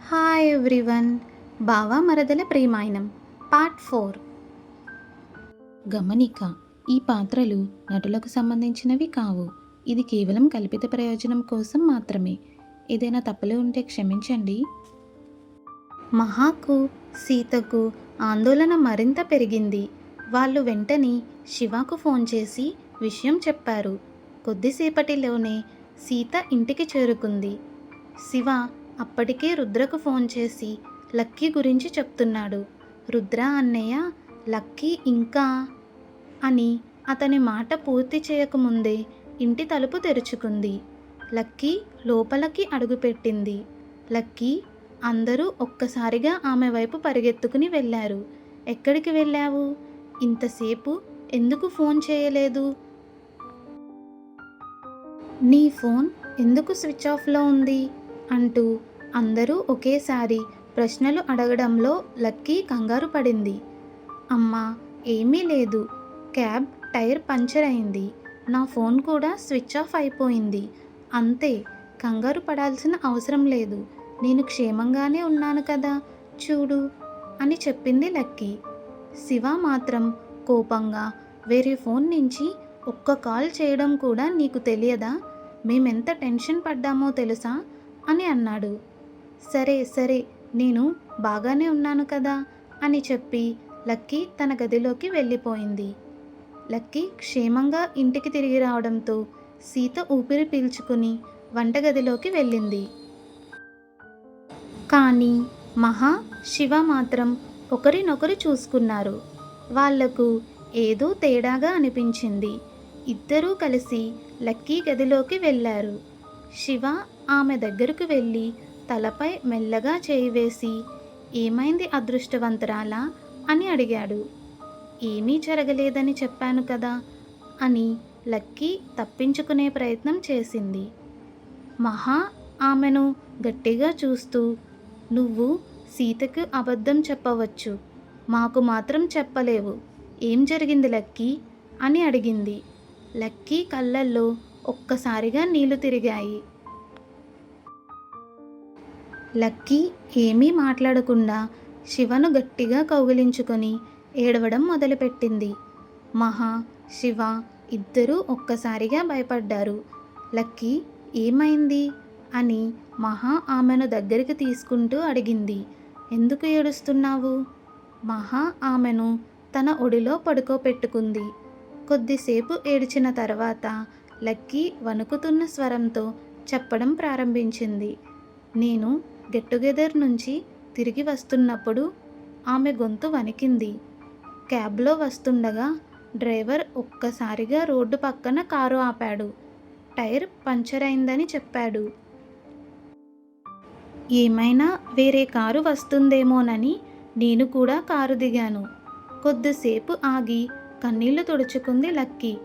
Hi everyone. బావ మరదల ప్రేమాయణం part 4. గమనిక: ఈ పాత్రలు నటులకు సంబంధించినవి కావు. ఇది కేవలం కల్పిత ప్రయోజనం కోసం మాత్రమే. ఏదైనా తప్పులు ఉంటే క్షమించండి. మహాకు, సీతకు ఆందోళన మరింత పెరిగింది. వాళ్ళు వెంటనే శివకు ఫోన్ చేసి విషయం చెప్పారు. కొద్దిసేపటిలోనే సీత ఇంటికి చేరుకుంది. శివ అప్పటికే రుద్రకు ఫోన్ చేసి లక్కీ గురించి చెప్తున్నాడు. రుద్ర అన్నయ్య, లక్కీ ఇంకా అని అతని మాట పూర్తి చేయకముందే ఇంటి తలుపు తెరుచుకుంది. లక్కీ లోపలికి అడుగుపెట్టింది. లక్కీ అందరూ ఒక్కసారిగా ఆమె వైపు పరిగెత్తుకుని వెళ్ళారు. ఎక్కడికి వెళ్ళావు? ఇంతసేపు ఎందుకు ఫోన్ చేయలేదు? నీ ఫోన్ ఎందుకు స్విచ్ ఆఫ్లో ఉంది అంటూ అందరూ ఒకేసారి ప్రశ్నలు అడగడంలో లక్కీ కంగారు పడింది. అమ్మా, ఏమీ లేదు. క్యాబ్ టైర్ పంచర్ అయింది. నా ఫోన్ కూడా స్విచ్ ఆఫ్ అయిపోయింది. అంతే. కంగారు పడాల్సిన అవసరం లేదు. నేను క్షేమంగానే ఉన్నాను కదా, చూడు అని చెప్పింది లక్కీ. శివ మాత్రం కోపంగా, వేరే ఫోన్ నుంచి ఒక్క కాల్ చేయడం కూడా నీకు తెలియదా? మేమెంత టెన్షన్ పడ్డామో తెలుసా అని అన్నాడు. సరే సరే, నేను బాగానే ఉన్నాను కదా అని చెప్పి లక్కీ తన గదిలోకి వెళ్ళిపోయింది. లక్కీ క్షేమంగా ఇంటికి తిరిగి రావడంతో సీత ఊపిరి పీల్చుకుని వంటగదిలోకి వెళ్ళింది. కానీ మహా, శివ మాత్రం ఒకరినొకరు చూసుకున్నారు. వాళ్లకు ఏదో తేడాగా అనిపించింది. ఇద్దరూ కలిసి లక్కీ గదిలోకి వెళ్ళారు. శివ ఆమె దగ్గరకు వెళ్ళి తలపై మెల్లగా చేయి వేసి, ఏమైంది అదృష్టవంతురాలా అని అడిగాడు. ఏమీ జరగలేదని చెప్పాను కదా అని లక్కీ తప్పించుకునే ప్రయత్నం చేసింది. మహా ఆమెను గట్టిగా చూస్తూ, నువ్వు సీతకు అబద్ధం చెప్పవచ్చు, మాకు మాత్రం చెప్పలేవు. ఏం జరిగింది లక్కీ అని అడిగింది. లక్కీ కళ్ళల్లో ఒక్కసారిగా నీళ్లు తిరిగాయి. లక్కీ ఏమీ మాట్లాడకుండా శివను గట్టిగా కౌగిలించుకొని ఏడవడం మొదలుపెట్టింది. మహా, శివ ఇద్దరూ ఒక్కసారిగా భయపడ్డారు. లక్కీ ఏమైంది అని మహా ఆమెను దగ్గరికి తీసుకుంటూ అడిగింది. ఎందుకు ఏడుస్తున్నావు? మహా ఆమెను తన ఒడిలో పడుకోపెట్టుకుంది. కొద్దిసేపు ఏడ్చిన తర్వాత లక్కీ వణుకుతున్న స్వరంతో చెప్పడం ప్రారంభించింది. నేను గెట్ టుగెదర్ నుంచి తిరిగి వస్తున్నప్పుడు ఆమె గొంతు వణికింది. క్యాబ్లో వస్తుండగా డ్రైవర్ ఒక్కసారిగా రోడ్డు పక్కన కారు ఆపాడు. టైర్ పంచర్ అయిందని చెప్పాడు. ఏమైనా వేరే కారు వస్తుందేమోనని నేను కూడా కారు దిగాను. కొద్దిసేపు ఆగి కన్నీళ్లు తుడుచుకుంది లక్కీ.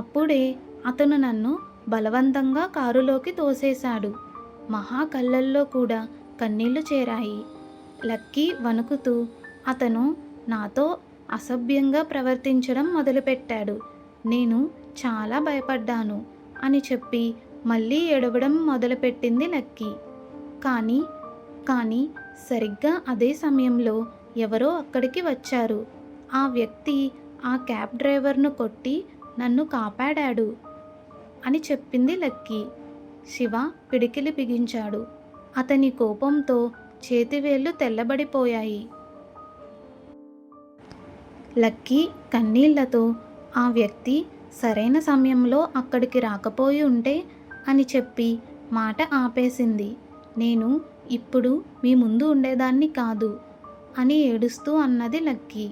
అప్పుడే అతను నన్ను బలవంతంగా కారులోకి తోసేశాడు. మహా కళ్ళల్లో కూడా కన్నీళ్లు చేరాయి. లక్కీ వణుకుతూ, అతను నాతో అసభ్యంగా ప్రవర్తించడం మొదలుపెట్టాడు. నేను చాలా భయపడ్డాను అని చెప్పి మళ్ళీ ఏడవడం మొదలుపెట్టింది లక్కీ. కానీ సరిగ్గా అదే సమయంలో ఎవరో అక్కడికి వచ్చారు. ఆ వ్యక్తి ఆ క్యాబ్ డ్రైవర్ను కొట్టి నన్ను కాపాడాడు అని చెప్పింది లక్కీ. శివ పిడికిలి బిగించాడు. అతని కోపంతో చేతివేళ్లు తెల్లబడిపోయాయి. లక్కీ కన్నీళ్లతో, ఆ వ్యక్తి సరైన సమయంలో అక్కడికి రాకపోయి ఉంటే అని చెప్పి మాట ఆపేసింది. నేను ఇప్పుడు మీ ముందు ఉండేదాన్ని కాదు అని ఏడుస్తూ అన్నది లక్కీ.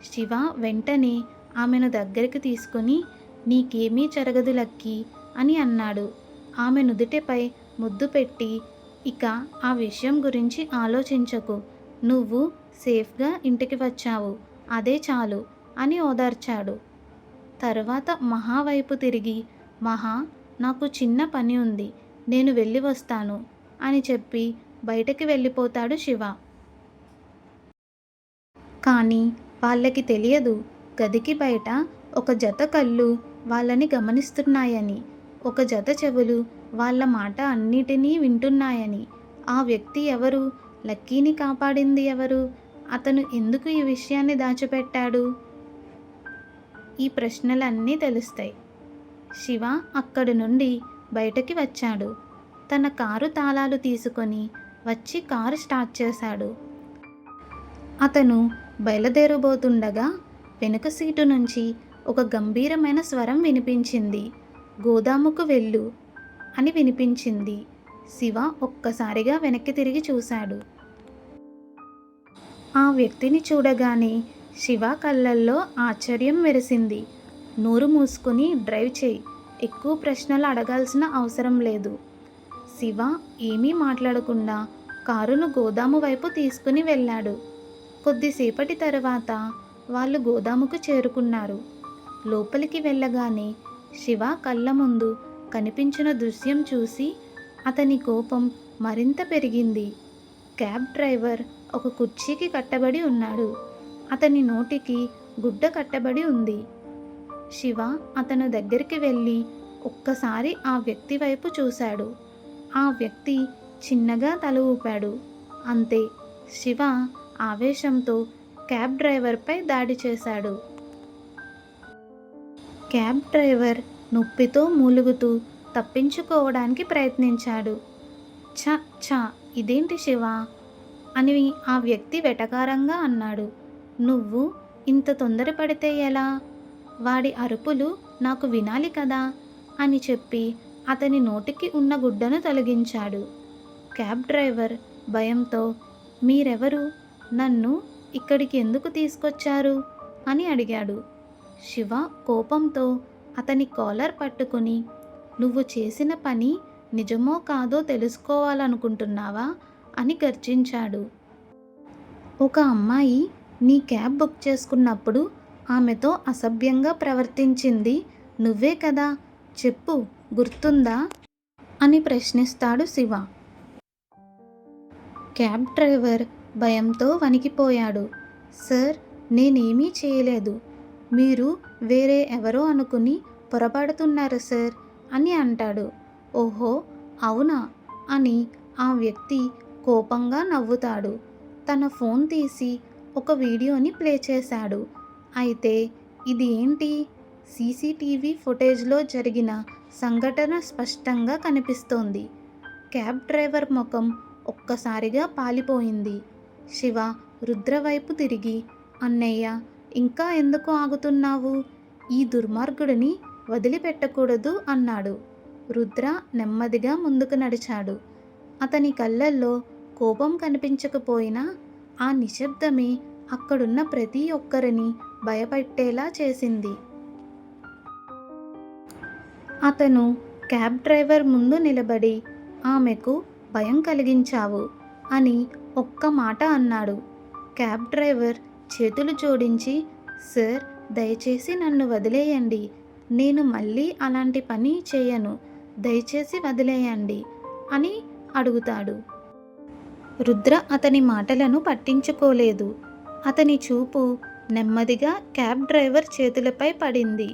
శివ వెంటనే ఆమెను దగ్గరికి తీసుకుని, నీకేమీ జరగదు లక్కీ అని అన్నాడు. ఆమె నుదుటిపై ముద్దు పెట్టి, ఇక ఆ విషయం గురించి ఆలోచించకు, నువ్వు సేఫ్గా ఇంటికి వచ్చావు, అదే చాలు అని ఓదార్చాడు. తర్వాత మహా వైపు తిరిగి, మహా, నాకు చిన్న పని ఉంది, నేను వెళ్ళి వస్తాను అని చెప్పి బయటకి వెళ్ళిపోతాడు శివ. కానీ వాళ్ళకి తెలియదు, గదికి బయట ఒక జత కళ్ళు వాళ్ళని గమనిస్తున్నాయని, ఒక జత చెవులు వాళ్ళ మాట అన్నిటినీ వింటున్నాయని. ఆ వ్యక్తి ఎవరు? లక్కీని కాపాడింది ఎవరు? అతను ఎందుకు ఈ విషయాన్ని దాచిపెట్టాడు? ఈ ప్రశ్నలన్నీ తెలుస్తాయి. శివ అక్కడి నుండి బయటకి వచ్చాడు. తన కారు తాళాలు తీసుకొని వచ్చి కారు స్టార్ట్ చేశాడు. అతను బయలుదేరబోతుండగా వెనుక సీటు నుంచి ఒక గంభీరమైన స్వరం వినిపించింది. గోదాముకు వెళ్ళు అని వినిపించింది. శివ ఒక్కసారిగా వెనక్కి తిరిగి చూశాడు. ఆ వ్యక్తిని చూడగానే శివ కళ్ళల్లో ఆశ్చర్యం మెరిసింది. నోరు మూసుకొని డ్రైవ్ చేయి, ఎక్కువ ప్రశ్నలు అడగాల్సిన అవసరం లేదు. శివ ఏమీ మాట్లాడకుండా కారును గోదాము వైపు తీసుకుని వెళ్ళాడు. కొద్దిసేపటి తరువాత వాళ్ళు గోదాముకు చేరుకున్నారు. లోపలికి వెళ్ళగానే శివ కళ్ళ ముందు కనిపించిన దృశ్యం చూసి అతని కోపం మరింత పెరిగింది. క్యాబ్ డ్రైవర్ ఒక కుర్చీకి కట్టబడి ఉన్నాడు. అతని నోటికి గుడ్డ కట్టబడి ఉంది. శివ అతను దగ్గరికి వెళ్ళి ఒక్కసారి ఆ వ్యక్తి వైపు చూశాడు. ఆ వ్యక్తి చిన్నగా తల ఊపాడు. అంతే. శివ ఆవేశంతో క్యాబ్ డ్రైవర్పై దాడి చేశాడు. క్యాబ్ డ్రైవర్ నొప్పితో మూలుగుతూ తప్పించుకోవడానికి ప్రయత్నించాడు. ఛ ఛ ఇదేంటి శివ అని ఆ వ్యక్తి వెటకారంగా అన్నాడు. నువ్వు ఇంత తొందరపడితే ఎలా? వాడి అరుపులు నాకు వినాలి కదా అని చెప్పి అతని నోటికి ఉన్న గుడ్డను తొలగించాడు. క్యాబ్ డ్రైవర్ భయంతో మీరెవరు? నన్ను ఇక్కడికి ఎందుకు తీసుకొచ్చారు అని అడిగాడు. శివ కోపంతో అతని కాలర్ పట్టుకుని నువ్వు చేసిన పని నిజమో కాదో తెలుసుకోవాలనుకుంటున్నావా అని గర్జించాడు. ఒక అమ్మాయి నీ క్యాబ్ బుక్ చేసుకున్నప్పుడు ఆమెతో అసభ్యంగా ప్రవర్తించింది నువ్వే కదా, చెప్పు గుర్తుందా అని ప్రశ్నిస్తాడు శివ. క్యాబ్ డ్రైవర్ భయంతో వణికిపోయాడు. సార్, నేనేమీ చేయలేదు. మీరు వేరే ఎవరో అనుకుని పొరపడుతున్నారు సార్ అని అంటాడు. ఓహో అవునా అని ఆ వ్యక్తి కోపంగా నవ్వుతాడు. తన ఫోన్ తీసి ఒక వీడియోని ప్లే చేశాడు. అయితే ఇది ఏంటి? సీసీటీవీ ఫుటేజ్లో జరిగిన సంఘటన స్పష్టంగా కనిపిస్తోంది. క్యాబ్ డ్రైవర్ ముఖం ఒక్కసారిగా పాలిపోయింది. శివ రుద్ర వైపు తిరిగి అన్నయ్య ఇంకా ఎందుకు ఆగుతున్నావు? ఈ దుర్మార్గుడిని వదిలిపెట్టకూడదు అన్నాడు. రుద్ర నెమ్మదిగా ముందుకు నడిచాడు. అతని కళ్ళల్లో కోపం కనిపించకపోయినా ఆ నిశ్శబ్దమే అక్కడున్న ప్రతి ఒక్కరిని భయపెట్టేలా చేసింది. అతను క్యాబ్ డ్రైవర్ ముందు నిలబడి ఆమెకు భయం కలిగించావు అని ఒక్క మాట అన్నాడు. క్యాబ్ డ్రైవర్ చేతులు జోడించి సార్, దయచేసి నన్ను వదిలేయండి. నేను మళ్ళీ అలాంటి పని చేయను. దయచేసి వదిలేయండి అని అడుగుతాడు. రుద్ర అతని మాటలను పట్టించుకోలేదు. అతని చూపు నెమ్మదిగా క్యాబ్ డ్రైవర్ చేతులపై పడింది.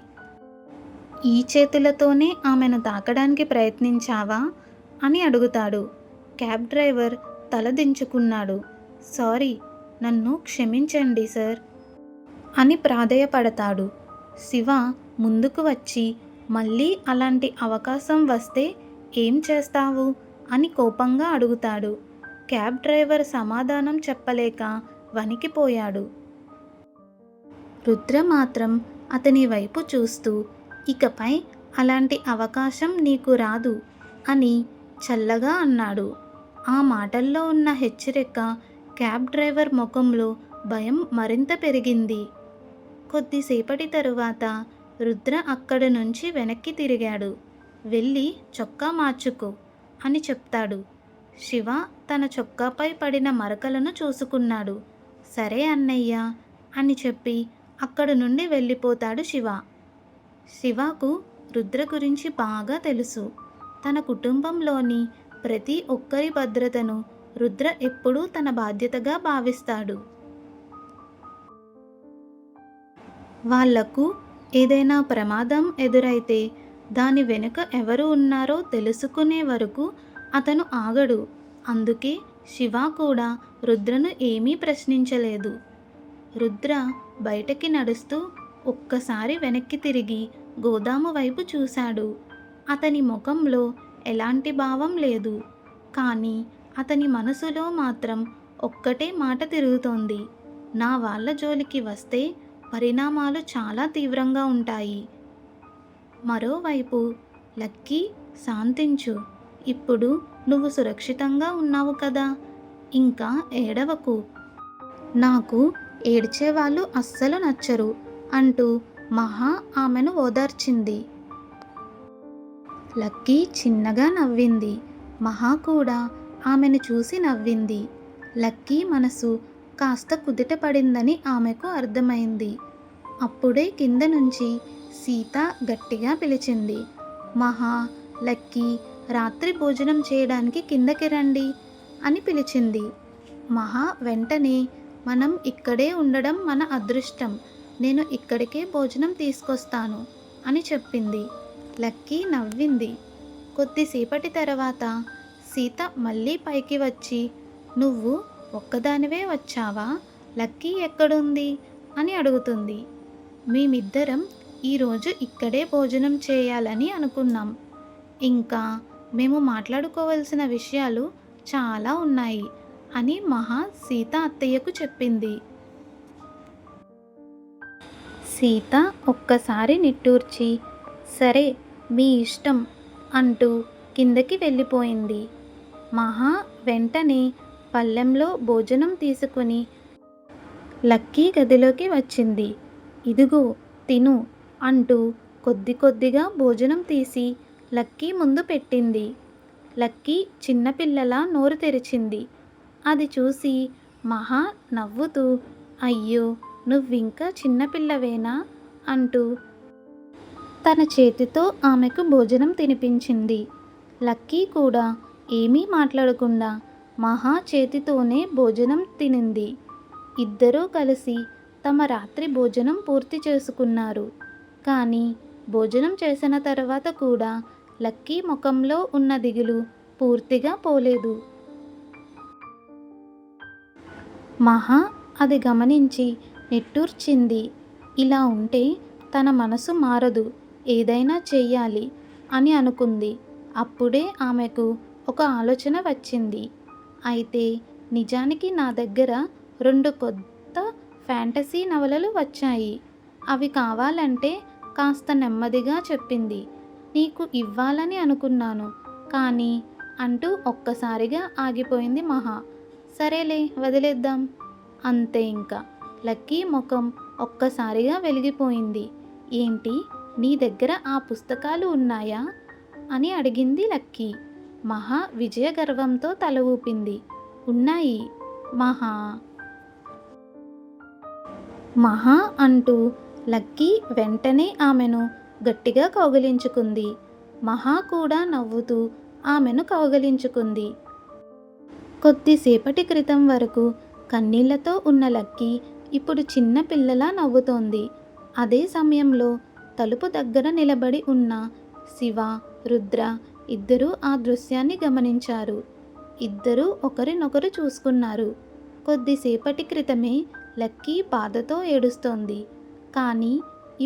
ఈ చేతులతోనే ఆమెను తాకడానికి ప్రయత్నించావా అని అడుగుతాడు. క్యాబ్ డ్రైవర్ తల దించుకున్నాడు. సారీ, నన్ను క్షమించండి సార్ అని ప్రాధేయపడతాడు. శివ ముందుకు వచ్చి మళ్ళీ అలాంటి అవకాశం వస్తే ఏం చేస్తావు అని కోపంగా అడుగుతాడు. క్యాబ్ డ్రైవర్ సమాధానం చెప్పలేక వణికిపోయాడు. రుద్ర మాత్రం అతని వైపు చూస్తూ ఇకపై అలాంటి అవకాశం నీకు రాదు అని చల్లగా అన్నాడు. ఆ మాటల్లో ఉన్న హెచ్చరిక క్యాబ్ డ్రైవర్ ముఖంలో భయం మరింత పెరిగింది. కొద్దిసేపటి తరువాత రుద్ర అక్కడి నుంచి వెనక్కి తిరిగాడు. వెళ్ళి చొక్కా మార్చుకో అని చెప్తాడు. శివ తన చొక్కాపై పడిన మరకలను చూసుకున్నాడు. సరే అన్నయ్య అని చెప్పి అక్కడి నుండి వెళ్ళిపోతాడు శివ. శివకు రుద్ర గురించి బాగా తెలుసు. తన కుటుంబంలోని ప్రతి ఒక్కరి భద్రతను రుద్ర ఎప్పుడూ తన బాధ్యతగా భావిస్తాడు. వాళ్లకు ఏదైనా ప్రమాదం ఎదురైతే దాని వెనుక ఎవరు ఉన్నారో తెలుసుకునే వరకు అతను ఆగడు. అందుకే శివ కూడా రుద్రను ఏమీ ప్రశ్నించలేదు. రుద్ర బయటకి నడుస్తూ ఒక్కసారి వెనక్కి తిరిగి గోదాము వైపు చూశాడు. అతని ముఖంలో ఎలాంటి భావం లేదు. కానీ అతని మనసులో మాత్రం ఒక్కటే మాట తిరుగుతోంది. నా వాళ్ళ జోలికి వస్తే పరిణామాలు చాలా తీవ్రంగా ఉంటాయి. మరోవైపు లక్కీ, శాంతించు. ఇప్పుడు నువ్వు సురక్షితంగా ఉన్నావు కదా, ఇంకా ఏడవకు. నాకు ఏడ్చేవాళ్ళు అస్సలు నచ్చరు అంటూ మహా ఆమెను ఓదార్చింది. లక్కీ చిన్నగా నవ్వింది. మహా కూడా ఆమెను చూసి నవ్వింది. లక్కీ మనసు కాస్త కుదుట పడిందని ఆమెకు అర్థమైంది. అప్పుడే కింద నుంచి సీత గట్టిగా పిలిచింది. మహా, లక్కీ, రాత్రి భోజనం చేయడానికి కిందకి రండి అని పిలిచింది. మహా వెంటనే మనం ఇక్కడే ఉండడం మన అదృష్టం, నేను ఇక్కడికే భోజనం తీసుకొస్తాను అని చెప్పింది. లక్కీ నవ్వింది. కొద్దిసేపటి తర్వాత సీత మళ్ళీ పైకి వచ్చి, నువ్వు ఒక్కదానివే వచ్చావా, లక్కీ ఎక్కడుంది అని అడుగుతుంది. మేమిద్దరం ఈరోజు ఇక్కడే భోజనం చేయాలని అనుకున్నాం. ఇంకా మేము మాట్లాడుకోవాల్సిన విషయాలు చాలా ఉన్నాయి అని మహా సీత అత్తయ్యకు చెప్పింది. సీత ఒక్కసారి నిట్టూర్చి, సరే మీ ఇష్టం అంటూ కిందకి వెళ్ళిపోయింది. మహా వెంటనే పళ్ళెంలో భోజనం తీసుకుని లక్కీ గదిలోకి వచ్చింది. ఇదిగో తిను అంటూ కొద్ది కొద్దిగా భోజనం తీసి లక్కీ ముందు పెట్టింది. లక్కీ చిన్నపిల్లలా నోరు తెరిచింది. అది చూసి మహా నవ్వుతూ, అయ్యో నువ్వింకా చిన్నపిల్లవేనా అంటూ తన చేతితో ఆమెకు భోజనం తినిపించింది. లక్కీ కూడా ఏమీ మాట్లాడకుండా మహా చేతితోనే భోజనం తినింది. ఇద్దరూ కలిసి తమ రాత్రి భోజనం పూర్తి చేసుకున్నారు. కానీ భోజనం చేసిన తర్వాత కూడా లక్కీ ముఖంలో ఉన్న దిగులు పూర్తిగా పోలేదు. మహా అది గమనించి నిట్టూర్చింది. ఇలా ఉంటే తన మనసు మారదు, ఏదైనా చెయ్యాలి అని అనుకుంది. అప్పుడే ఆమెకు ఒక ఆలోచన వచ్చింది. అయితే నిజానికి నా దగ్గర 2 కొత్త ఫ్యాంటసీ నవలలు వచ్చాయి. అవి కావాలంటే కాస్త నెమ్మదిగా చెప్పింది. నీకు ఇవ్వాలని అనుకున్నాను కానీ అంటూ ఒక్కసారిగా ఆగిపోయింది మహా. సరేలే వదిలేద్దాం అంతే. ఇంకా లక్కీ ముఖం ఒక్కసారిగా వెలిగిపోయింది. ఏంటి, నీ దగ్గర ఆ పుస్తకాలు ఉన్నాయా అని అడిగింది లక్కీ. మహా విజయ గర్వంతో తల ఊపింది. ఉన్నాయి మహా. మహా అంటూ లక్కీ వెంటనే ఆమెను గట్టిగా కౌగిలించుకుంది. మహా కూడా నవ్వుతూ ఆమెను కౌగిలించుకుంది. కొద్దిసేపటి క్రితం వరకు కన్నీళ్లతో ఉన్న లక్కీ ఇప్పుడు చిన్న పిల్లలా నవ్వుతోంది. అదే సమయంలో తలుపు దగ్గర నిలబడి ఉన్న శివ, రుద్ర ఇద్దరూ ఆ దృశ్యాన్ని గమనించారు. ఇద్దరూ ఒకరినొకరు చూసుకున్నారు. కొద్దిసేపటి క్రితమే లక్కీ బాధతో ఏడుస్తోంది. కానీ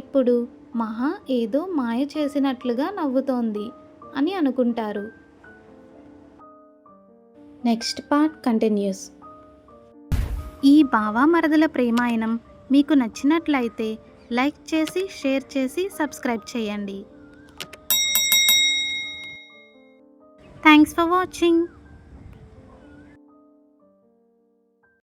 ఇప్పుడు మహా ఏదో మాయ చేసినట్లుగా నవ్వుతోంది అని అనుకుంటారు. Next part continuous. ఈ బావమరదల ప్రేమాయణం మీకు నచ్చినట్లయితే లైక్ చేసి, షేర్ చేసి, సబ్స్క్రైబ్ చేయండి. Thanks for watching.